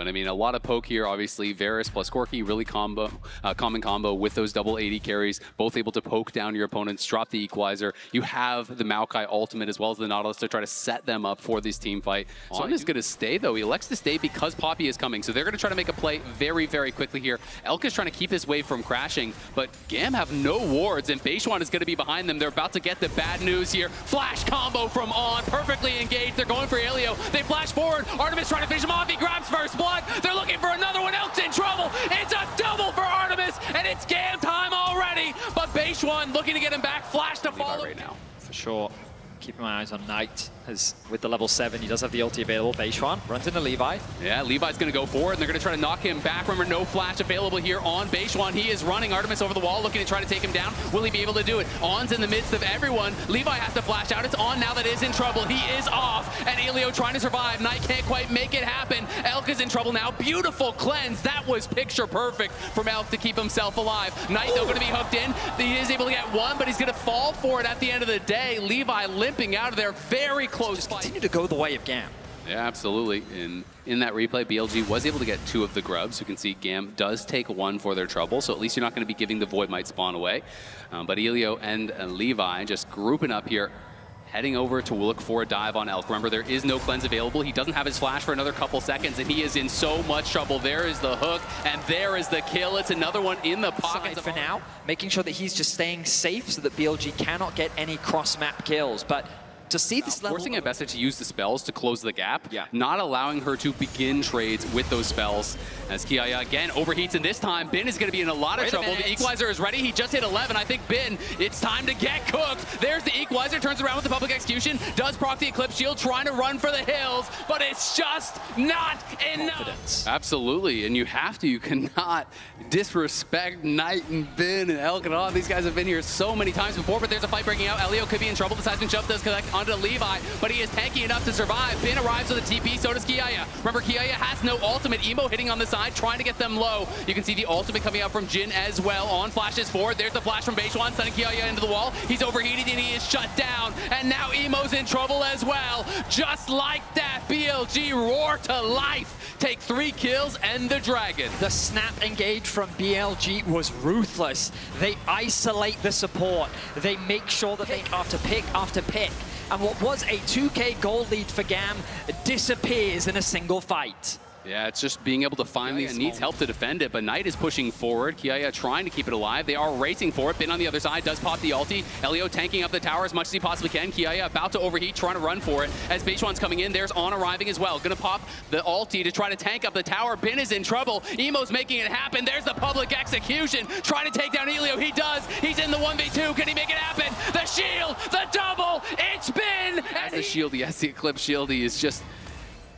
And I mean, a lot of poke here, obviously. Varus plus Corki, really common combo with those double 80 carries, both able to poke down your opponents, drop the equalizer. You have the Maokai ultimate as well as the Nautilus to try to set them up for this team fight. Son is going to stay, though. He elects to stay because Poppy is coming. So they're going to try to make a play very, very quickly here. Elk is trying to keep this wave from crashing, but GAM have no wards, and Beishuan is going to be behind them. They're about to get the bad news here. Flash combo from On, perfectly engaged. They're going for Elio. They flash forward. Artemis trying to finish him off. He grabs first blood. They're looking for another one. Elk's in trouble. It's a double for Artemis, and it's GAM time already. But Beishuan looking to get him back. Flash to follow right now. For sure. Keeping my eyes on Knight, as with the level 7, he does have the ulti available. Beishuan runs into Levi. Yeah, Levi's going to go forward, and they're going to try to knock him back. Remember, no flash available here on Beishuan. He is running Artemis over the wall, looking to try to take him down. Will he be able to do it? On's in the midst of everyone. Levi has to flash out. It's On now that is in trouble. He is off, and Elio trying to survive. Knight can't quite make it happen. Elk is in trouble now. Beautiful cleanse. That was picture perfect from Elk to keep himself alive. Knight, though, going to be hooked in. He is able to get one, but he's going to fall for it at the end of the day. Levi limping out of there. Very close fight. Continue to go the way of GAM. Yeah, absolutely. In that replay, BLG was able to get 2 of the grubs. You can see GAM does take 1 for their trouble, so at least you're not going to be giving the Void Might spawn away. But Elio and Levi just grouping up here, heading over to look for a dive on Elk. Remember, there is no cleanse available. He doesn't have his flash for another couple seconds, and he is in so much trouble. There is the hook, and there is the kill. It's another one in the pocket for now, making sure that he's just staying safe so that BLG cannot get any cross-map kills. But to see this level, forcing Abessa to use the spells to close the gap, not allowing her to begin trades with those spells. As Kiaya again overheats, and this time Bin is going to be in a lot of trouble. The equalizer is ready. He just hit 11. I think Bin, it's time to get cooked. There's the equalizer, turns around with the public execution, does proc the Eclipse Shield, trying to run for the hills, but it's just not enough. Absolutely, and you have to. You cannot disrespect Knight and Bin and Elk and all. These guys have been here so many times before, but there's a fight breaking out. Elio could be in trouble. The seismic jump does connect onto Levi, but he is tanky enough to survive. Bin arrives with a TP, so does Kiaya. Remember, Kiaya has no ultimate. Emo hitting on the side, trying to get them low. You can see the ultimate coming out from Jin as well. On flashes forward. There's the flash from Beishuan, sending Kiaya into the wall. He's overheated and he is shut down. And now Emo's in trouble as well. Just like that, BLG roar to life. Take 3 kills and the dragon. The snap engage from BLG was ruthless. They isolate the support. They make sure that they after pick after pick. And what was a 2K gold lead for GAM disappears in a single fight. Yeah, it's just being able to find these. Needs help to defend it, but Knight is pushing forward. Kiaya trying to keep it alive. They are racing for it. Bin on the other side does pop the ulti. Elio tanking up the tower as much as he possibly can. Kiaya about to overheat, trying to run for it. As Beishuan's coming in, there's On arriving as well. Gonna pop the ulti to try to tank up the tower. Bin is in trouble. Emo's making it happen. There's the public execution. Trying to take down Elio. He does. He's in the 1v2. Can he make it happen? The shield, the double. It's Bin. As the shield, yes, the Eclipse shield, he is just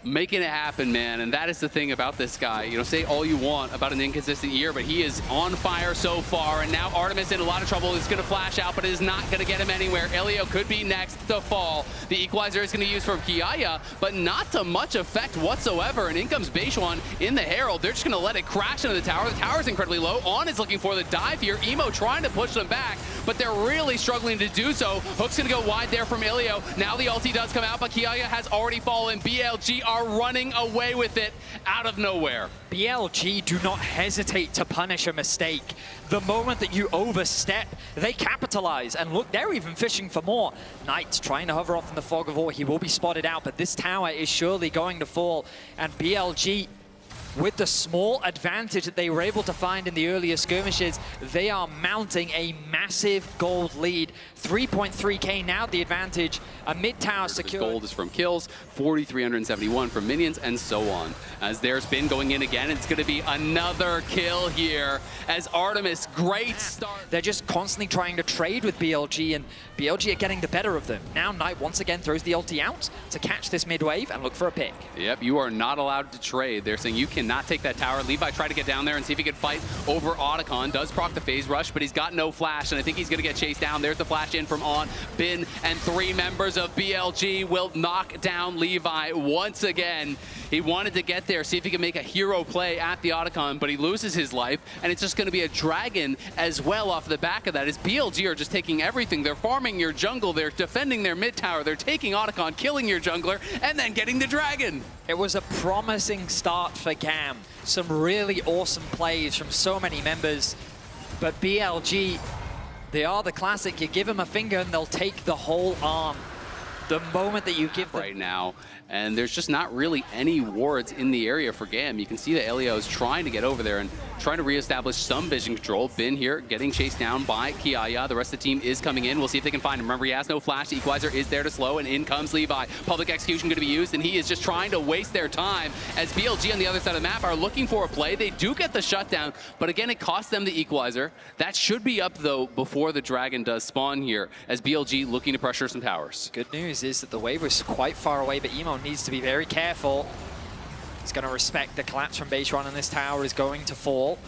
making it happen, man. And that is the thing about this guy. You know, say all you want about an inconsistent year, but he is on fire so far. And now Artemis in a lot of trouble. Is going to flash out, but it is not going to get him anywhere. Elio could be next to fall. The equalizer is going to use from Kiaya, but not to much effect whatsoever. And in comes Beishuan in the Herald. They're just going to let it crash into the tower. The tower is incredibly low. On is looking for the dive here. Emo trying to push them back, but they're really struggling to do so. Hook's going to go wide there from Elio. Now the ulti does come out, but Kiaya has already fallen. BLG are running away with it out of nowhere. BLG do not hesitate to punish a mistake. The moment that you overstep, they capitalize. And look, they're even fishing for more. Knight trying to hover off in the fog of war. He will be spotted out, but this tower is surely going to fall. And BLG, with the small advantage that they were able to find in the earlier skirmishes, they are mounting a massive gold lead. 3.3k now the advantage. A mid-tower secure. Gold is from kills, 4,371 from minions, and so on. As there's Bin going in again, it's going to be another kill here. As Artemis, great start. They're just constantly trying to trade with BLG, and BLG are getting the better of them. Now Knight once again throws the ulti out to catch this mid-wave and look for a pick. Yep, you are not allowed to trade. They're saying you cannot take that tower. Levi tried to get down there and see if he could fight over Otacon. Does proc the phase rush, but he's got no flash, and I think he's going to get chased down. There's the flash in from On. Bin and 3 members of BLG will knock down Levi once again. He wanted to get there, see if he can make a hero play at the Otacon, but he loses his life, and it's just going to be a dragon as well off the back of that. As BLG are just taking everything. They're farming your jungle, they're defending their mid tower, they're taking Otacon, killing your jungler, and then getting the dragon. It was a promising start for GAM. GAM. Some really awesome plays from so many members. But BLG, they are the classic. You give them a finger and they'll take the whole arm. The moment that you give them... Right now, and there's just not really any wards in the area for GAM. You can see that Elio is trying to get over there and trying to reestablish some vision control. Bin here getting chased down by Kiaya. The rest of the team is coming in. We'll see if they can find him. Remember, he has no flash. The equalizer is there to slow, and in comes Levi. Public execution going to be used, and he is just trying to waste their time as BLG on the other side of the map are looking for a play. They do get the shutdown, but again, it costs them the equalizer. That should be up, though, before the Dragon does spawn here, as BLG looking to pressure some towers. Good news is that the wave was quite far away, but Emo needs to be very careful. He's going to respect the collapse from Beishwan, and this tower is going to fall.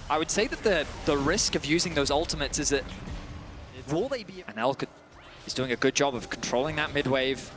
I would say that the risk of using those ultimates is that will they be... And Elk is doing a good job of controlling that mid wave.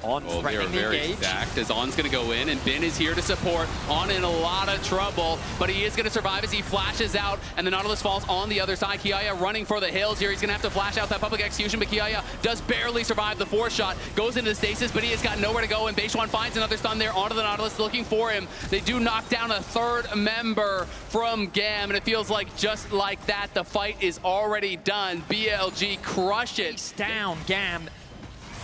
On threatening the engage. Stacked as On's going to go in, and Bin is here to support. On in a lot of trouble, but he is going to survive as he flashes out, and the Nautilus falls on the other side. Kiaya running for the hills here. He's going to have to flash out that public execution, but Kiaya does barely survive the 4-shot. Goes into the stasis, but he has got nowhere to go, and Beishwan finds another stun there onto the Nautilus looking for him. They do knock down a third member from GAM, and it feels like just like that, the fight is already done. BLG crush it. He's down, GAM.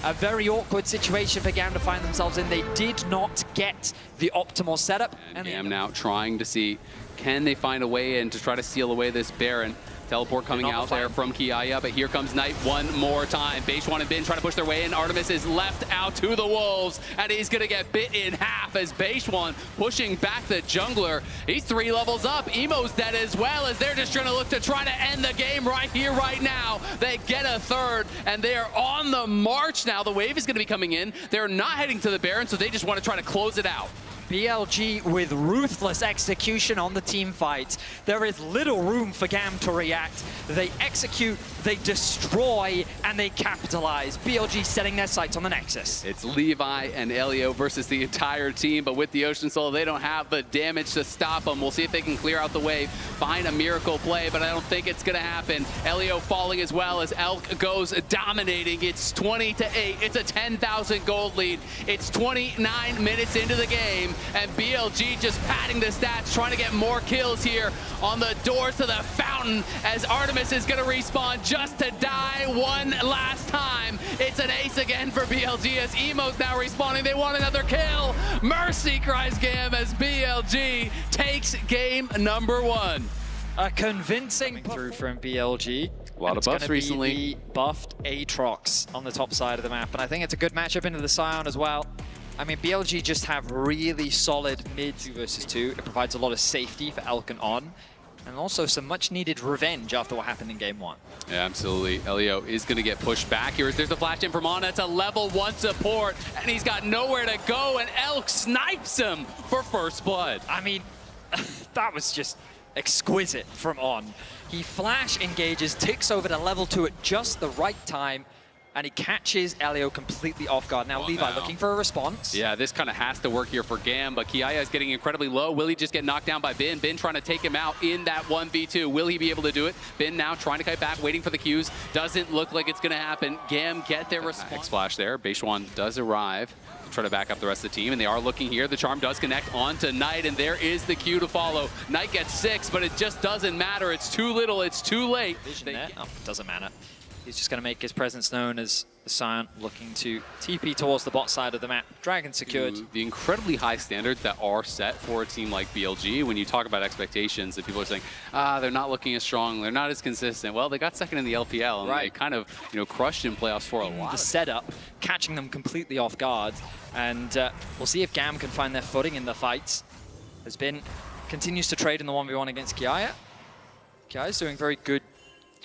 A very awkward situation for GAM to find themselves in. They did not get the optimal setup. And GAM now trying to see, can they find a way in to try to steal away this Baron? Teleport coming out there from Kiaya, but here comes Knight one more time. Beishwan and Bin trying to push their way in. Artemis is left out to the wolves, and he's going to get bit in half as Beishwan pushing back the jungler. He's 3 levels up. Emo's dead as well, as they're just trying to look to try to end the game right here, right now. They get a third, and they are on the march now. The wave is going to be coming in. They're not heading to the Baron, so they just want to try to close it out. BLG with ruthless execution on the team fight. There is little room for GAM to react. They execute, they destroy, and they capitalize. BLG setting their sights on the Nexus. It's Levi and Elio versus the entire team, but with the Ocean Soul, they don't have the damage to stop them. We'll see if they can clear out the wave, find a miracle play, but I don't think it's going to happen. Elio falling as well as Elk goes dominating. It's 20-8. It's a 10,000 gold lead. It's 29 minutes into the game. And BLG just padding the stats, trying to get more kills here on the doors to the fountain as Artemis is going to respawn just to die one last time. It's an ace again for BLG as Emo's now respawning. They want another kill. Mercy, cries GAM as BLG takes game number 1. A convincing through from BLG. A lot of buffs recently. The buffed Aatrox on the top side of the map, and I think it's a good matchup into the Scion as well. I mean, BLG just have really solid mid 2 versus 2. It provides a lot of safety for Elk and On, and also some much-needed revenge after what happened in Game 1. Yeah, absolutely. Elio is going to get pushed back here. There's a flash in from On. It's a level 1 support, and he's got nowhere to go, and Elk snipes him for first blood. I mean, that was just exquisite from On. He flash engages, ticks over to level 2 at just the right time, and he catches Elio completely off guard. Now Levi looking for a response. Yeah, this kind of has to work here for GAM, but Kiaya is getting incredibly low. Will he just get knocked down by Bin? Bin trying to take him out in that 1v2. Will he be able to do it? Bin now trying to kite back, waiting for the Qs. Doesn't look like it's going to happen. GAM get their response. X-Flash there. Beishwan does arrive to try to back up the rest of the team, and they are looking here. The charm does connect onto Knight, and there is the Q to follow. Knight gets 6, but it just doesn't matter. It's too little. It's too late. Doesn't matter. He's just going to make his presence known as the Scion looking to TP towards the bot side of the map. Dragon secured. The incredibly high standards that are set for a team like BLG, when you talk about expectations, and people are saying, they're not looking as strong, they're not as consistent. Well, they got second in the LPL, and they kind of crushed in playoffs for a lot. The setup, catching them completely off guard. And we'll see if GAM can find their footing in the fights. Has been, continues to trade in the 1v1 against Kiaya. Kiaya's doing very good.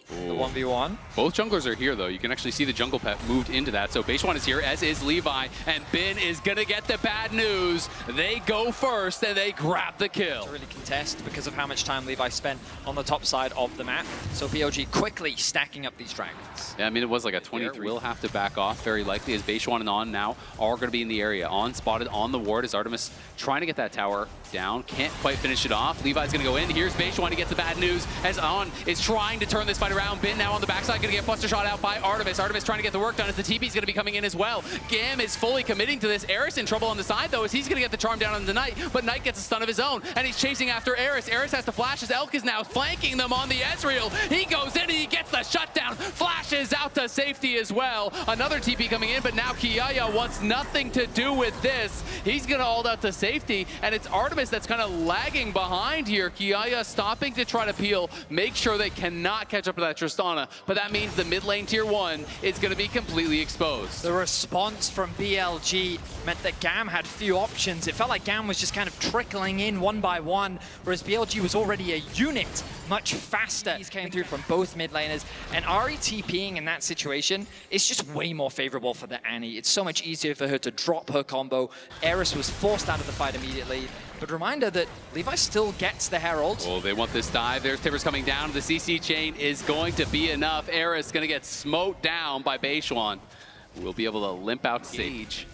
The 1v1. Both junglers are here, though. You can actually see the jungle pet moved into that. So Beishwan is here, as is Levi, and Bin is going to get the bad news. They go first, and they grab the kill. To really contest because of how much time Levi spent on the top side of the map. So BLG quickly stacking up these dragons. Yeah, I mean, it was like a 23. Will have to back off, very likely, as Beishwan and On now are going to be in the area. On spotted on the ward as Artemis trying to get that tower Down, can't quite finish it off. Levi's gonna go in. Here's Beishuan, he gets the bad news as On is trying to turn this fight around. Bin now on the backside, gonna get buster shot out by Artemis. Artemis trying to get the work done as the TP's gonna be coming in as well. GAM is fully committing to this. Eris in trouble on the side though, as he's gonna get the charm down on the Knight, but Knight gets a stun of his own, and he's chasing after Eris. Eris has to flash as Elk is now flanking them on the Ezreal. He goes in and he gets the shutdown, flashes out to safety as well. Another TP coming in, but now Kiaya wants nothing to do with this. He's gonna hold out to safety, and it's Artemis that's kind of lagging behind here. Kiaya stopping to try to peel, make sure they cannot catch up to that Tristana, but that means the mid lane tier 1 is going to be completely exposed. The response from BLG meant that GAM had few options. It felt like GAM was just kind of trickling in one by one, whereas BLG was already a unit much faster. These came through from both mid laners, and Ahri TPing in that situation is just way more favorable for the Annie. It's so much easier for her to drop her combo. Eris was forced out of the fight immediately. But reminder that Levi still gets the Herald. Oh, they want this dive. There's Tibbers coming down. The CC chain is going to be enough. Eris going to get smote down by Beishuan. We'll be able to limp out Sage.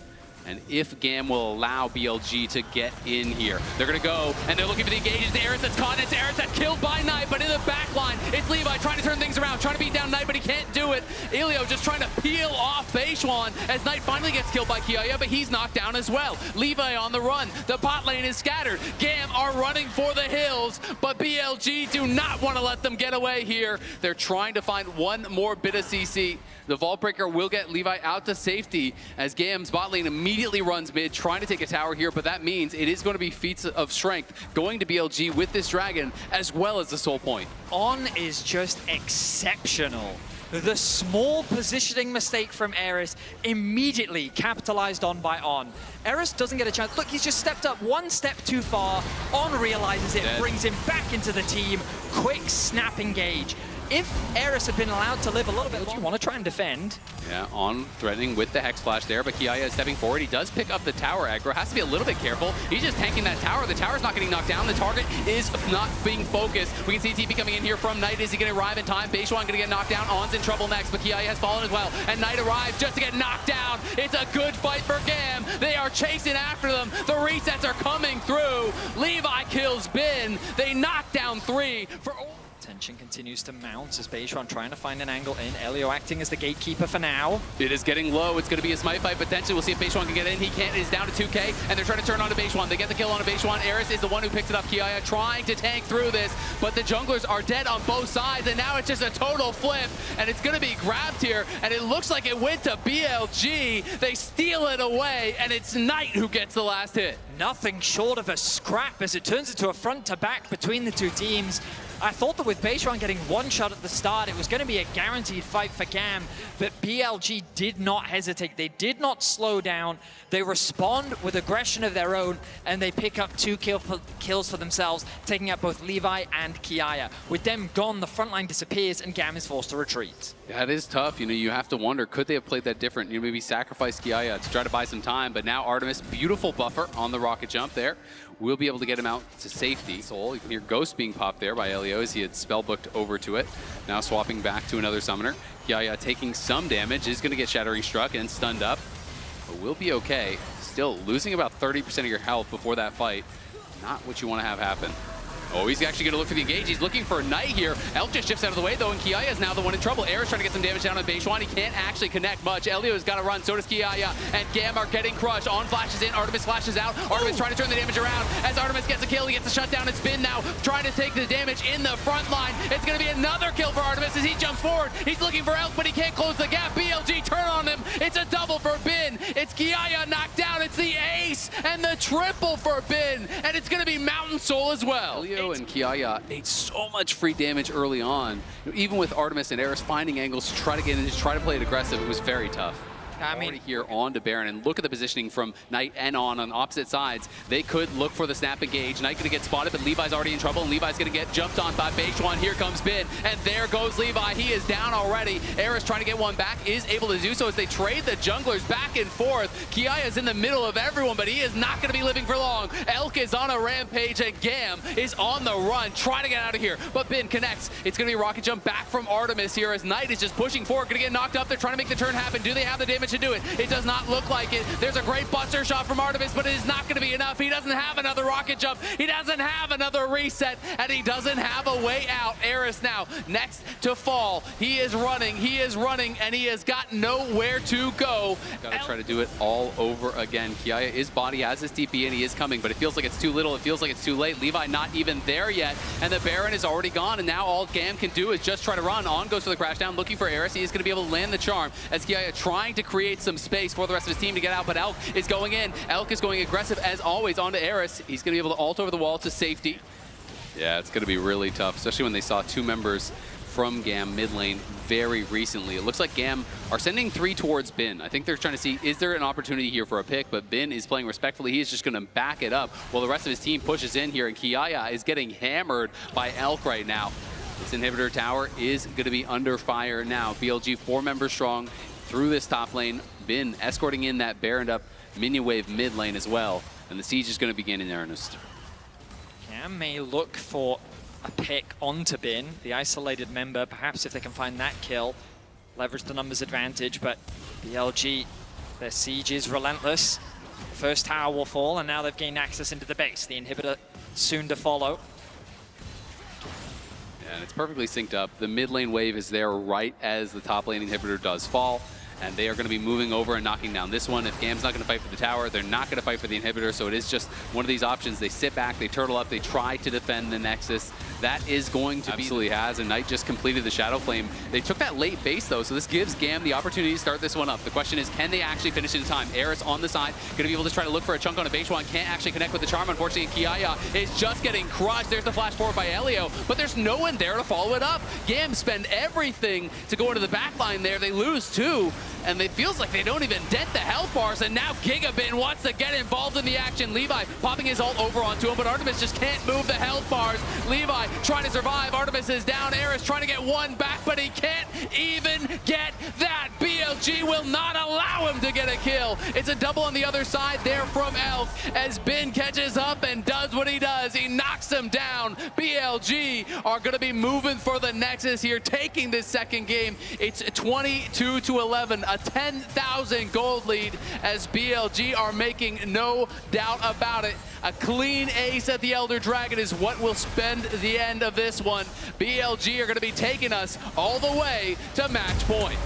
And if GAM will allow BLG to get in here, they're going to go, and they're looking for the engage. It's Eris that's caught, and it's Eris that's killed by Knight, but in the back line, it's Levi trying to turn things around, trying to beat down Knight, but he can't do it. Elio just trying to peel off Beishuan as Knight finally gets killed by Kiaya, but he's knocked down as well. Levi on the run. The bot lane is scattered. GAM are running for the hills, but BLG do not want to let them get away here. They're trying to find one more bit of CC. The Vault Breaker will get Levi out to safety as GAM's bot lane immediately runs mid, trying to take a tower here, but that means it is going to be feats of strength going to BLG with this dragon, as well as the soul point. On is just exceptional. The small positioning mistake from Eris immediately capitalized on by On. Eris doesn't get a chance. Look, he's just stepped up one step too far. On realizes it, brings him back into the team. Quick snap engage. If Eris had been allowed to live a little bit longer, you want to try and defend. Yeah, On threatening with the Hex Flash there, but Kiaya is stepping forward. He does pick up the tower aggro. Has to be a little bit careful. He's just tanking that tower. The tower's not getting knocked down. The target is not being focused. We can see TP coming in here from Knight. Is he going to arrive in time? Beishuan going to get knocked down. On's in trouble next, but Kiaya has fallen as well. And Knight arrives just to get knocked down. It's a good fight for GAM. They are chasing after them. The resets are coming through. Levi kills Bin. They knock down 3 for... Tension continues to mount as Beishuan trying to find an angle in. Elio acting as the gatekeeper for now. It is getting low. It's going to be a smite fight potentially. We'll see if Beishuan can get in. He can't. It is down to 2K, and they're trying to turn on to Beishuan. They get the kill on to Beishuan. Eris is the one who picks it up. Kiaya trying to tank through this, but the junglers are dead on both sides, and now it's just a total flip, and it's going to be grabbed here, and it looks like it went to BLG. They steal it away, and it's Knight who gets the last hit. Nothing short of a scrap as it turns into a front-to-back between the two teams. I thought that with Beishuan getting one shot at the start, it was going to be a guaranteed fight for GAM, but BLG did not hesitate. They did not slow down. They respond with aggression of their own, and they pick up 2 kills for themselves, taking out both Levi and Kiaya. With them gone, the front line disappears, and GAM is forced to retreat. Yeah, it is tough. You know, you have to wonder, could they have played that different? You know, maybe sacrifice Kiaya to try to buy some time, but now Artemis, beautiful buffer on the rocket jump there. We'll be able to get him out to safety. Soul, you can hear Ghost being popped there by Elio as he had spellbooked over to it. Now swapping back to another summoner. Kiaya taking some damage, is going to get Shattering Struck and stunned up, but we'll be okay. Still losing about 30% of your health before that fight. Not what you want to have happen. Oh, he's actually going to look for the engage. He's looking for Knight here. Elk just shifts out of the way, though, and Kiaya is now the one in trouble. Eris trying to get some damage down on Beishuan. He can't actually connect much. Elio's got to run, so does Kiaya, and GAM are getting crushed. On flashes in, Artemis flashes out. Artemis trying to turn the damage around. As Artemis gets a kill, he gets a shutdown. It's Bin now trying to take the damage in the front line. It's going to be another kill for Artemis as he jumps forward. He's looking for Elk, but he can't close the gap. BLG turn on him. It's a double for Bin. It's Kiaya knocked down. It's the ace and the triple for Bin, and it's going to be Mountain Soul as well. Elio and Kiaya ate so much free damage early on. Even with Artemis and Eris finding angles to try to get in and just try to play it aggressive, it was very tough. I mean, here on to Baron, and look at the positioning from Knight and on opposite sides. They could look for the snap engage. Knight gonna get spotted, but Levi's already in trouble, and Levi's gonna get jumped on by Beishuan. Here comes Bin, and there goes Levi. He is down already. Eris trying to get one back, is able to do so as they trade the junglers back and forth. Kiaya's in the middle of everyone, but he is not gonna be living for long. Elk is on a rampage, and GAM is on the run, trying to get out of here, but Bin connects. It's gonna be a rocket jump back from Artemis here as Knight is just pushing forward, gonna get knocked up. They're trying to make the turn happen. Do they have the damage damage to do it. It does not look like it. There's a great buster shot from Artemis, but it is not going to be enough. He doesn't have another rocket jump. He doesn't have another reset, and he doesn't have a way out. Eris now next to fall. He is running, and he has got nowhere to go. Gotta try to do it all over again. Kiaya is body, has his TP, and he is coming, but it feels like it's too little. It feels like it's too late. Levi not even there yet, and the Baron is already gone, and now all GAM can do is just try to run. On goes for the crash down, looking for Eris. He is going to be able to land the charm as Kiaya trying to create some space for the rest of his team to get out, but Elk is going in. Elk is going aggressive as always onto Eris. He's going to be able to ult over the wall to safety. Yeah, it's going to be really tough, especially when they saw two members from GAM mid lane very recently. It looks like GAM are sending 3 towards Bin. I think they're trying to see, is there an opportunity here for a pick? But Bin is playing respectfully. He is just going to back it up while the rest of his team pushes in here, and Kiaya is getting hammered by Elk right now. This inhibitor tower is going to be under fire now. BLG 4 members strong through this top lane. Bin escorting in that Baroned up minion wave mid lane as well. And the siege is going to begin in earnest. GAM may look for a pick onto Bin, the isolated member, perhaps if they can find that kill, leverage the numbers advantage, but BLG, their siege is relentless. First tower will fall, and now they've gained access into the base. The inhibitor soon to follow. Yeah, and it's perfectly synced up. The mid lane wave is there right as the top lane inhibitor does fall, and they are going to be moving over and knocking down this one. If GAM's not going to fight for the tower, they're not going to fight for the inhibitor, so it is just one of these options. They sit back, they turtle up, they try to defend the Nexus. That is going to be... Absolutely has, and Knight just completed the Shadow Flame. They took that late base, though, so this gives GAM the opportunity to start this one up. The question is, can they actually finish it in time? Eris on the side, going to be able to try to look for a chunk on a base one. Can't actually connect with the charm, unfortunately. Kiaya is just getting crushed. There's the flash forward by Elio, but there's no one there to follow it up. GAM spend everything to go into the back line there. They lose 2, and it feels like they don't even dent the health bars, and now Gigabin wants to get involved in the action. Levi popping his ult over onto him, but Artemis just can't move the health bars. Levi trying to survive. Artemis is down. Eris trying to get one back, but he can't even get that. BLG will not allow him to get a kill. It's a double on the other side there from Elk as Bin catches up and does what he does. He knocks him down. BLG are going to be moving for the Nexus here, taking this second game. It's 22-11, a 10,000 gold lead as BLG are making no doubt about it. A clean ace at the Elder Dragon is what will spend the end of this one. BLG are going to be taking us all the way to match point.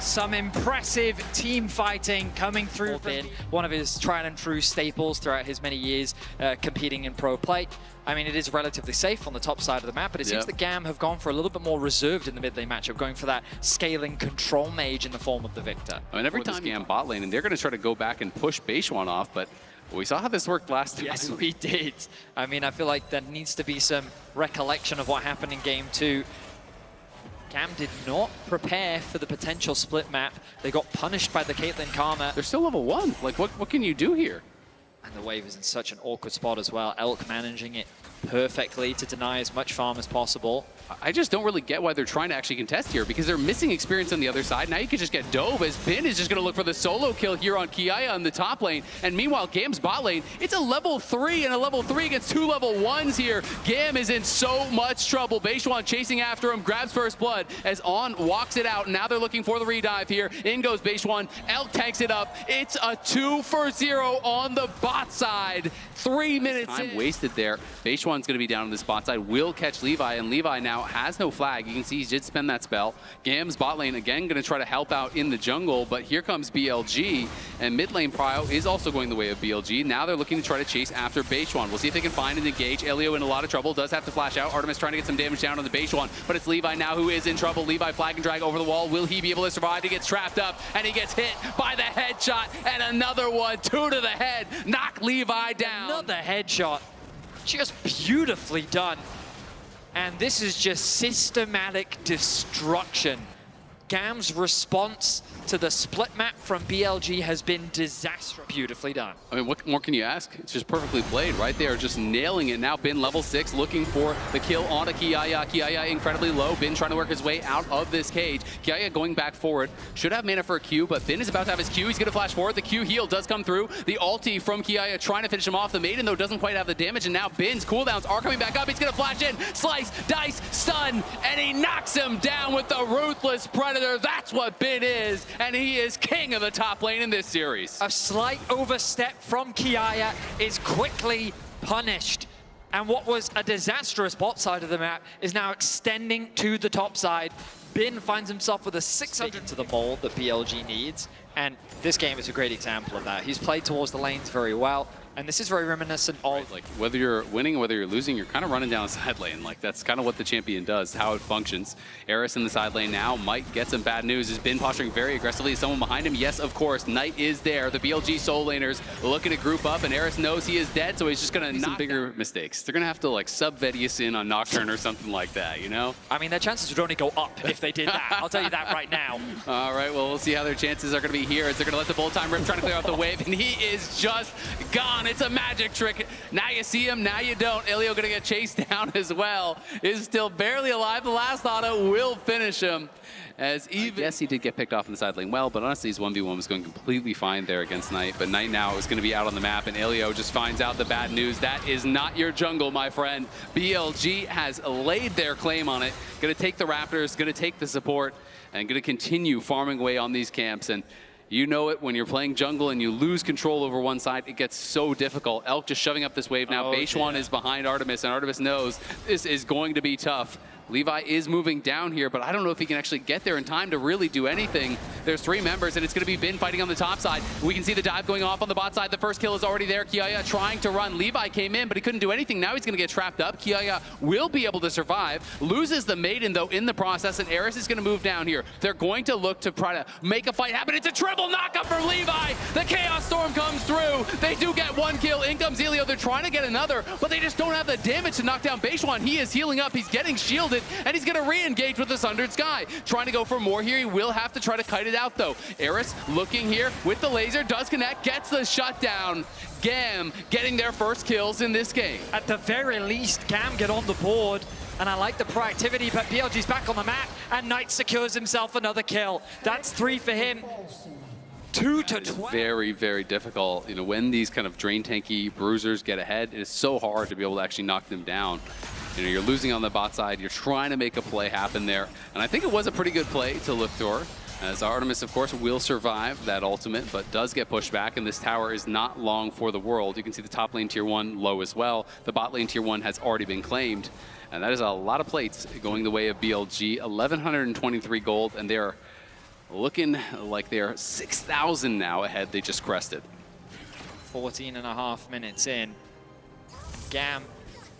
Some impressive team fighting coming through. Bin, one of his tried and true staples throughout his many years competing in pro play. I mean, it is relatively safe on the top side of the map, but it seems that GAM have gone for a little bit more reserved in the mid lane matchup, going for that scaling control mage in the form of the Victor. I mean, every time GAM bot lane, and they're going to try to go back and push Beishuan off, but we saw how this worked last time. Yes, we did. I mean, I feel like there needs to be some recollection of what happened in game 2. GAM did not prepare for the potential split map. They got punished by the Caitlyn Karma. They're still level 1. Like, what can you do here? And the wave is in such an awkward spot as well. Elk managing it perfectly to deny as much farm as possible. I just don't really get why they're trying to actually contest here, because they're missing experience on the other side. Now you can just get dove as Bin is just going to look for the solo kill here on Kiaya on the top lane. And meanwhile, GAM's bot lane, it's a level 3 and a level 3 against 2 level 1s here. GAM is in so much trouble. Beishuan chasing after him, grabs first blood as On walks it out. Now they're looking for the redive here. In goes Beishuan. Elk tanks it up. It's a 2-for-0 on the bot side. 3 minutes time wasted there. Beishuan's going to be down on this bot side. Will catch Levi, and Levi now has no flag. You can see he did spend that spell. GAM's bot lane again going to try to help out in the jungle, but here comes BLG, and mid lane prio is also going the way of BLG. Now they're looking to try to chase after Beishuan. We'll see if they can find and engage. Elio in a lot of trouble, does have to flash out. Artemis trying to get some damage down on the Beishuan, but it's Levi now who is in trouble. Levi flag and drag over the wall. Will he be able to survive? He gets trapped up, and he gets hit by the headshot, and another one, 2 to the head. Knock Levi down. Another headshot. Just beautifully done. And this is just systematic destruction. GAM's response to the split map from BLG has been disastrous. Beautifully done. I mean, what more can you ask? It's just perfectly played right there, just nailing it. Now Bin level 6 looking for the kill onto Kiaya. Kiaya incredibly low. Bin trying to work his way out of this cage. Kiaya going back forward. Should have mana for a Q, but Bin is about to have his Q. He's going to flash forward. The Q heal does come through. The ulti from Kiaya trying to finish him off. The Maiden, though, doesn't quite have the damage, and now Bin's cooldowns are coming back up. He's going to flash in, slice, dice, stun, and he knocks him down with the Ruthless Predator. together. That's what Bin is, and he is king of the top lane in this series. A slight overstep from Kiaya is quickly punished. And what was a disastrous bot side of the map is now extending to the top side. Bin finds himself with a 600 to the mold that BLG needs. And this game is a great example of that. He's played towards the lanes very well. And this is very reminiscent of... Right, like, whether you're winning or whether you're losing, you're kind of running down the side lane. Like, that's kind of what the champion does, how it functions. Eris in the side lane now might get some bad news. Has been posturing very aggressively. Is someone behind him? Yes, of course. Knight is there. The BLG soul laners looking to group up, and Eris knows he is dead, so he's just going to knock some bigger mistakes. They're going to have to, like, sub Vedius in on Nocturne or something like that, you know? I mean, their chances would only go up if they did that. I'll tell you that right now. All right, well, we'll see how their chances are going to be here as they're going to let the bullet time rip, trying to clear out the wave, and he is just gone. It's a magic trick. Now you see him, now you don't. Elio gonna get chased down as well. Is still barely alive. The last auto will finish him. As even yes, he did get picked off in the side lane well, but honestly his 1v1 was going completely fine there against Knight. But Knight now is going to be out on the map, and Elio just finds out the bad news. That is not your jungle, my friend. BLG has laid their claim on it. Gonna take the Raptors, gonna take the support, and gonna continue farming away on these camps. And you know it, when you're playing jungle and you lose control over one side, it gets so difficult. Elk just shoving up this wave now. Beishwan is behind Artemis, and Artemis knows this is going to be tough. Levi is moving down here, but I don't know if he can actually get there in time to really do anything. There's 3 members, and it's going to be Bin fighting on the top side. We can see the dive going off on the bot side. The first kill is already there. Kiaya trying to run. Levi came in, but he couldn't do anything. Now he's going to get trapped up. Kiaya will be able to survive. Loses the Maiden, though, in the process, and Eris is going to move down here. They're going to look to try to make a fight happen. It's a triple knockup for Levi. The Chaos Storm comes through. They do get 1 kill. In comes Elio. They're trying to get another, but they just don't have the damage to knock down Beishwan. He is healing up. He's getting shielded, and he's going to re-engage with the Sundered Sky. Trying to go for more here. He will have to try to kite it out, though. Eris looking here with the laser. Does connect. Gets the shutdown. GAM getting their first kills in this game. At the very least, GAM get on the board. And I like the proactivity, but BLG's back on the map, and Knight secures himself another kill. That's 3 for him. 2 to 12. Very, very difficult. You know, when these kind of drain tanky bruisers get ahead, it is so hard to be able to actually knock them down. You know, you're losing on the bot side. You're trying to make a play happen there. And I think it was a pretty good play to look for, as Artemis, of course, will survive that ultimate, but does get pushed back, and this tower is not long for the world. You can see the top lane tier 1 low as well. The bot lane tier 1 has already been claimed, and that is a lot of plates going the way of BLG. 1,123 gold, and they're looking like they're 6,000 now ahead. They just crested. 14.5 minutes in. GAM,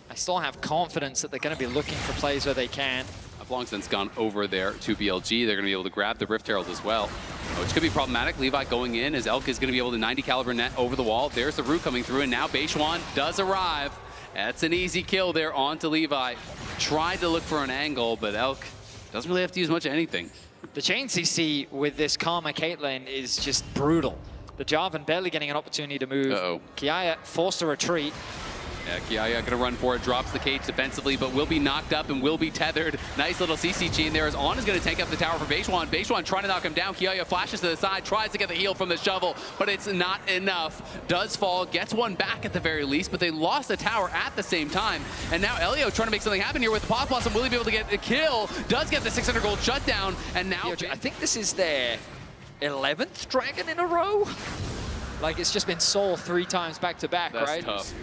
I still have confidence that they're going to be looking for plays where they can. I've long since gone over there to BLG. They're going to be able to grab the Rift Herald as well, which could be problematic. Levi going in as Elk is going to be able to 90 caliber net over the wall. There's the root coming through, and now Beishwan does arrive. That's an easy kill there onto Levi. Tried to look for an angle, but Elk doesn't really have to use much of anything. The chain CC with this Karma Caitlyn is just brutal. The Jarvan barely getting an opportunity to move. Kiaya forced to retreat. Yeah, Kiaya gonna run for it, drops the cage defensively, but will be knocked up and will be tethered. Nice little CCG in there as On is gonna take up the tower for Beishwan. Beishwan trying to knock him down. Kiaya flashes to the side, tries to get the heal from the shovel, but it's not enough. Does fall, gets one back at the very least, but they lost the tower at the same time. And now Elio trying to make something happen here with Pop Blossom. Will he be able to get a kill? Does get the 600 gold shutdown, and now... I think this is their 11th dragon in a row. Like, it's just been Soul 3 times back-to-back, right? That's tough.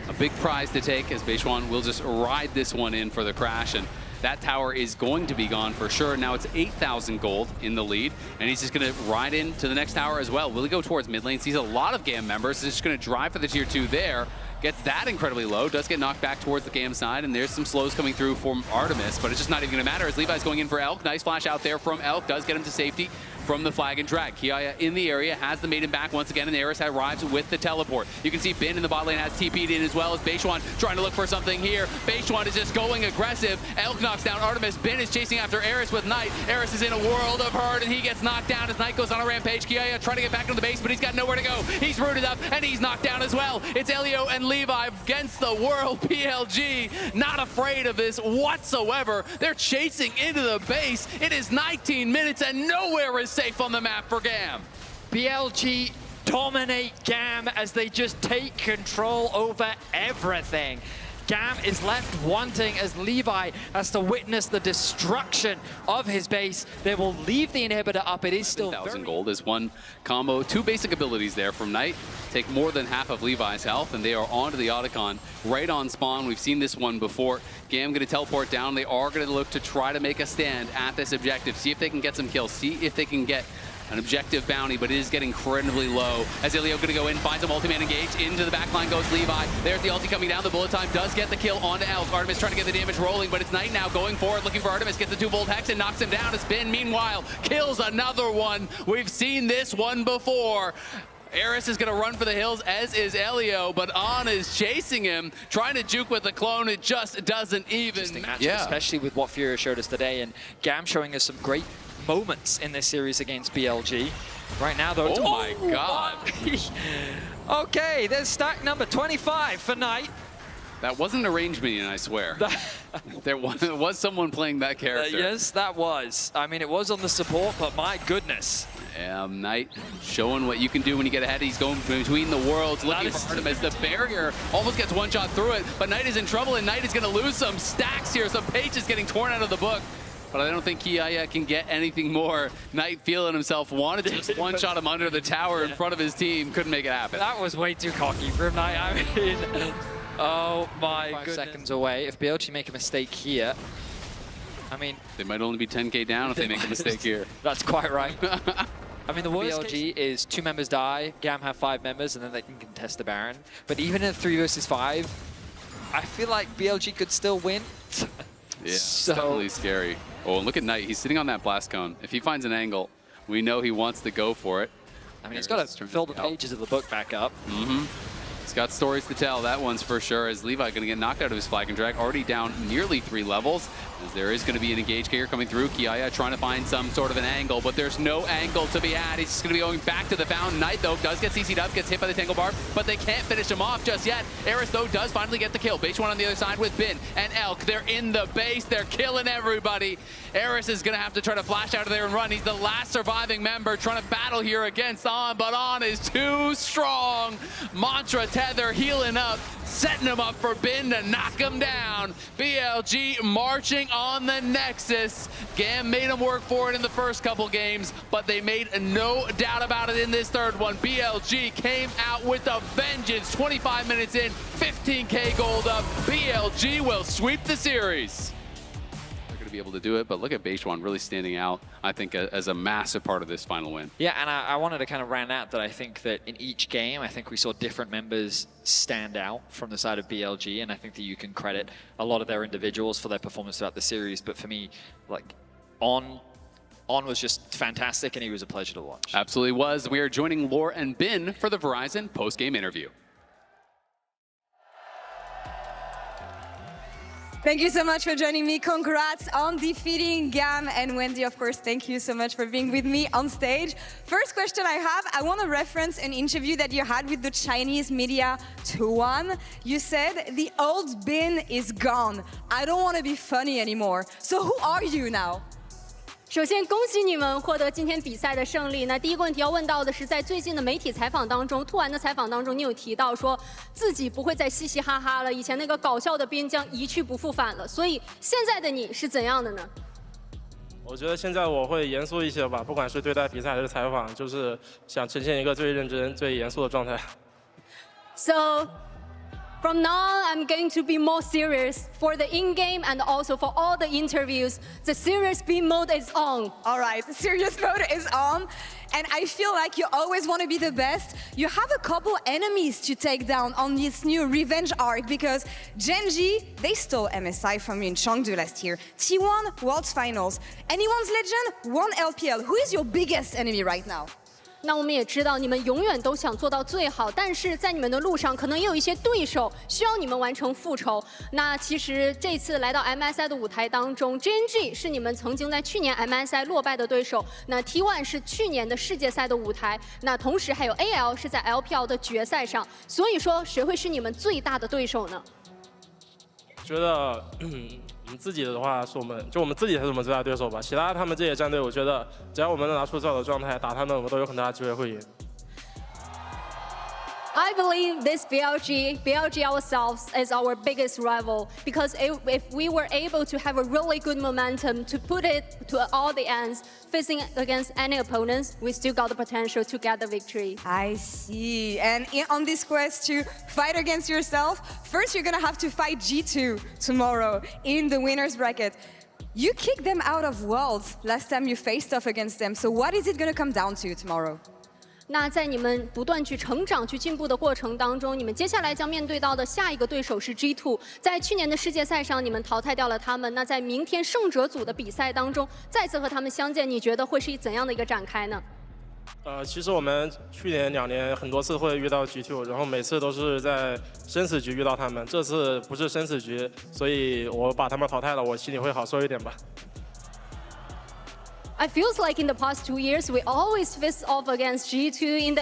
A big prize to take, as Beishwan will just ride this one in for the crash, and that tower is going to be gone for sure. Now it's 8,000 gold in the lead, and he's just going to ride into the next tower as well. Will he go towards mid lane? Sees a lot of GAM members. He's just going to drive for the tier 2 there. Gets that incredibly low, does get knocked back towards the GAM side, and there's some slows coming through from Artemis, but it's just not even going to matter as Levi's going in for Elk. Nice flash out there from Elk, does get him to safety from the flag and drag. Kiaya in the area, has the Maiden back once again, and Eris arrives with the teleport. You can see Bin in the bot lane has TP'd in as well as Beishwan trying to look for something here. Beishwan is just going aggressive. Elk knocks down Artemis. Bin is chasing after Eris with Knight. Eris is in a world of hurt, and he gets knocked down as Knight goes on a rampage. Kiaya trying to get back into the base, but he's got nowhere to go. He's rooted up, and he's knocked down as well. It's Elio and Levi against the world. BLG not afraid of this whatsoever. They're chasing into the base. It is 19 minutes, and nowhere is safe on the map for GAM. BLG dominate GAM as they just take control over everything. GAM is left wanting as Levi has to witness the destruction of his base. They will leave the inhibitor up. It is still 1,000 gold is one combo. Two basic abilities there from Knight. Take more than half of Levi's health, and they are onto the Otacon right on spawn. We've seen this one before. GAM going to teleport down. They are going to look to try to make a stand at this objective. See if they can get some kills. See if they can get an objective bounty, but it is getting incredibly low. As Ilio going to go in, finds a multi-man engage. Into the backline goes Levi. There's the ulti coming down. The bullet time does get the kill onto Elk. Artemis trying to get the damage rolling, but it's Knight now going forward, looking for Artemis. Gets the 2-volt hex and knocks him down. Spin, meanwhile, kills another one. We've seen this one before. Eris is going to run for the hills, as is Elio, but On is chasing him, trying to juke with the clone. It just doesn't even match. Yeah. Especially with what Furia showed us today, and GAM showing us some great moments in this series against BLG. Right now, though, oh my God. Okay, there's stack number 25 for Knight. That wasn't a range minion, I swear. There was someone playing that character. Yes, that was. I mean, it was on the support, but my goodness. Knight showing what you can do when you get ahead. He's going between the worlds, looking for Artemis. The barrier almost gets one shot through it, but Knight is in trouble, and Knight is going to lose some stacks here. Some pages getting torn out of the book. But I don't think Kiaya can get anything more. Knight feeling himself, wanted to just one-shot him under the tower in front of his team. Couldn't make it happen. That was way too cocky from Knight. I mean, oh my goodness. 5 seconds away. If BLG make a mistake here, I mean... They might only be 10k down if they make a mistake here. That's quite right. I mean, the worst BLG is 2 members die, GAM have 5 members, and then they can contest the Baron. But even in 3 versus 5, I feel like BLG could still win. Yeah, so definitely scary. Oh, and look at Knight. He's sitting on that blast cone. If he finds an angle, we know he wants to go for it. I mean, he's got to fill the pages of the book back up. He's got stories to tell, that one's for sure, as Levi going to get knocked out of his flag and drag, already down nearly 3 levels, as there is going to be an engage here coming through. Kiaya trying to find some sort of an angle, but there's no angle to be had. He's just going to be going back to the fountain. Knight, though, does get CC'd up, gets hit by the Tangle Barb, but they can't finish him off just yet. Eris, though, does finally get the kill. Base one on the other side with Bin and Elk. They're in the base. They're killing everybody. Eris is going to have to try to flash out of there and run. He's the last surviving member trying to battle here against On, but On is too strong. Mantra Tether healing up, setting him up for Bin to knock him down. BLG marching on the Nexus. GAM made him work for it in the first couple games, but they made no doubt about it in this third one. BLG came out with a vengeance. 25 minutes in, 15k gold up. BLG will sweep the series. Be able to do it, but look at Beishuan really standing out, I think, as a massive part of this final win. Yeah, and I wanted to kind of round out that I think that in each game, I think we saw different members stand out from the side of BLG, and I think that you can credit a lot of their individuals for their performance throughout the series, but for me, like, On was just fantastic, and he was a pleasure to watch. Absolutely was. We are joining Lore and Bin for the Verizon post-game interview. Thank you so much for joining me. Congrats on defeating GAM. And Wendy, of course, thank you so much for being with me on stage. First question I have, I want to reference an interview that you had with the Chinese media, Tuan. You said, the old Bin is gone. I don't want to be funny anymore. So who are you now? 首先，恭喜你们获得今天比赛的胜利。那第一个问题要问到的是，在最近的媒体采访当中，突然的采访当中，你有提到说自己不会再嘻嘻哈哈了，以前那个搞笑的边将一去不复返了。所以现在的你是怎样的呢？我觉得现在我会严肃一些吧，不管是对待比赛还是采访，就是想呈现一个最认真、最严肃的状态。So from now, I'm going to be more serious for the in-game and also for all the interviews. The serious beam mode is on. All right, the serious mode is on. And I feel like you always want to be the best. You have a couple enemies to take down on this new revenge arc because Genji, they stole MSI from you in Chengdu last year. T1, World's Finals. Anyone's Legend, one LPL. Who is your biggest enemy right now? 那我们也知道你们永远都想做到最好，但是在你们的路上可能也有一些对手需要你们完成复仇。那其实这次来到 MSI 的舞台当中 ，GNG 是你们曾经在去年 MSI 落败的对手，那 T1 是去年的世界赛的舞台，那同时还有 AL 是在 LPL 的决赛上。所以说，谁会是你们最大的对手呢？觉得，我们自己的话是我们自己才是我们最大的对手吧。其他他们这些战队，我觉得只要我们能拿出最好的状态打他们，我们都有很大的机会会赢。I believe this BLG ourselves is our biggest rival because if we were able to have a really good momentum to put it to all the ends, facing against any opponents, we still got the potential to get the victory. I see. And on this quest to fight against yourself, first you're gonna have to fight G2 tomorrow in the winner's bracket. You kicked them out of Worlds last time you faced off against them. So what is it gonna come down to tomorrow? 那在你们不断去成长、去进步的过程当中，你们接下来将面对到的下一个对手是 G2。在去年的世界赛上，你们淘汰掉了他们。那在明天胜者组的比赛当中，再次和他们相见，你觉得会是怎样的一个展开呢？其实我们去年2年很多次会遇到 G2， 然后每次都是在生死局遇到他们。这次不是生死局，所以我把他们淘汰了，我心里会好受一点吧。 I feels like in the past 2 years, we always face off against G2 in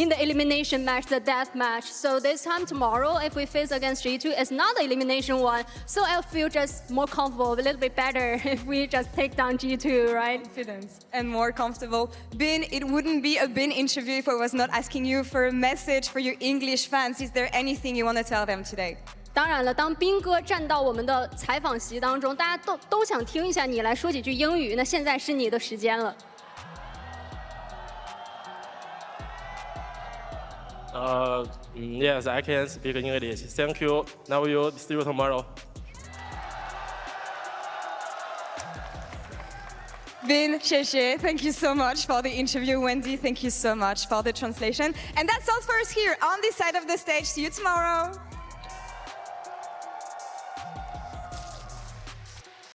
the elimination match, the death match. So this time tomorrow, if we face against G2, it's not the elimination one. So I feel just more comfortable, a little bit better if we just take down G2, right? Confidence and more comfortable. Bin, it wouldn't be a Bin interview if I was not asking you for a message for your English fans. Is there anything you want to tell them today? 当然了，当斌哥站到我们的采访席当中，大家都想听一下你来说几句英语。那现在是你的时间了。Yes, I can speak English. Thank you. Now we'll see you tomorrow. Bin, Sheshe, thank you so much for the interview. Wendy, thank you so much for the translation. And that's all for us here on this side of the stage. See you tomorrow.